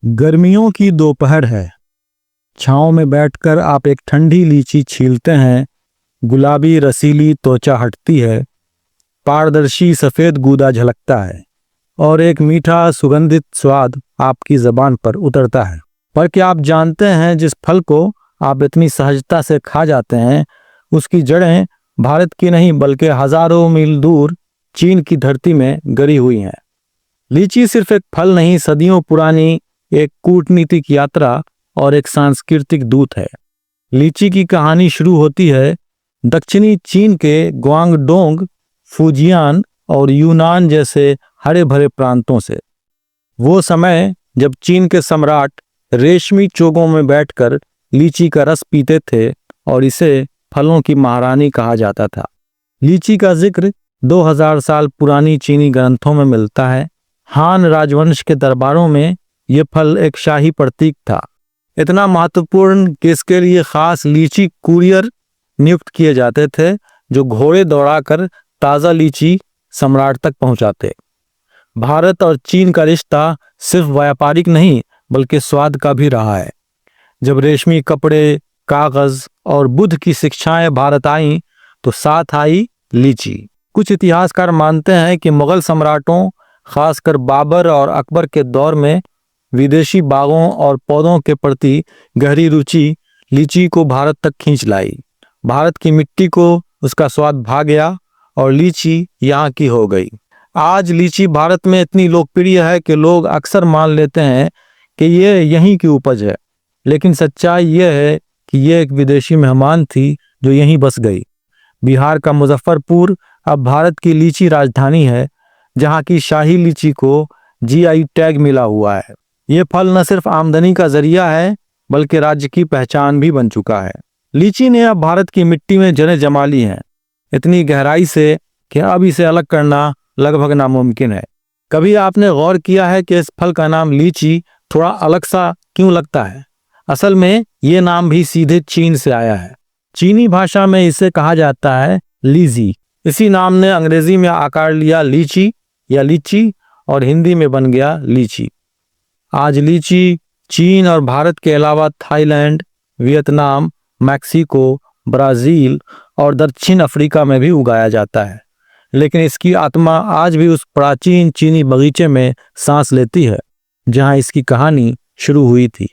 गर्मियों की दोपहर है। छांव में बैठकर आप एक ठंडी लीची छीलते हैं। गुलाबी रसीली त्वचा हटती है, पारदर्शी सफेद गूदा झलकता है और एक मीठा सुगंधित स्वाद आपकी जबान पर उतरता है। पर क्या आप जानते हैं, जिस फल को आप इतनी सहजता से खा जाते हैं, उसकी जड़ें भारत की नहीं बल्कि हजारों मील दूर चीन की धरती में गड़ी हुई हैं। लीची सिर्फ एक फल नहीं, सदियों पुरानी एक कूटनीतिक यात्रा और एक सांस्कृतिक दूत है। लीची की कहानी शुरू होती है दक्षिणी चीन के ग्वांगडोंग, फुजियान और यूनान जैसे हरे भरे प्रांतों से। वो समय जब चीन के सम्राट रेशमी चोगों में बैठकर लीची का रस पीते थे और इसे फलों की महारानी कहा जाता था। लीची का जिक्र 2000 साल पुरानी चीनी ग्रंथों में मिलता है। हान राजवंश के दरबारों में यह फल एक शाही प्रतीक था, इतना महत्वपूर्ण कि इसके लिए खास लीची कुरियर नियुक्त किए जाते थे, जो घोड़े दौड़ाकर ताज़ा लीची सम्राट तक पहुंचाते। भारत और चीन का रिश्ता सिर्फ व्यापारिक नहीं बल्कि स्वाद का भी रहा है। जब रेशमी कपड़े, कागज और बुद्ध की शिक्षाएं भारत आईं, तो साथ आई लीची। कुछ इतिहासकार मानते हैं कि मुगल सम्राटों, खासकर बाबर और अकबर के दौर में विदेशी बागों और पौधों के प्रति गहरी रुचि लीची को भारत तक खींच लाई। भारत की मिट्टी को उसका स्वाद भा गया और लीची यहाँ की हो गई। आज लीची भारत में इतनी लोकप्रिय है कि लोग अक्सर मान लेते हैं कि ये यहीं की उपज है, लेकिन सच्चाई ये है कि ये एक विदेशी मेहमान थी जो यहीं बस गई। बिहार का मुजफ्फरपुर अब भारत की लीची राजधानी है, जहाँ की शाही लीची को जीआई टैग मिला हुआ है। ये फल न सिर्फ आमदनी का जरिया है बल्कि राज्य की पहचान भी बन चुका है। लीची ने अब भारत की मिट्टी में जड़ें जमा ली हैं, इतनी गहराई से कि अब इसे अलग करना लगभग नामुमकिन है। कभी आपने गौर किया है कि इस फल का नाम लीची थोड़ा अलग सा क्यों लगता है? असल में ये नाम भी सीधे चीन से आया है। चीनी भाषा में इसे कहा जाता है लीजी। इसी नाम ने अंग्रेजी में आकार लिया लीची या लीची और हिंदी में बन गया लीची। आज लीची चीन और भारत के अलावा थाईलैंड, वियतनाम, मैक्सिको, ब्राजील और दक्षिण अफ्रीका में भी उगाया जाता है, लेकिन इसकी आत्मा आज भी उस प्राचीन चीनी बगीचे में सांस लेती है जहां इसकी कहानी शुरू हुई थी।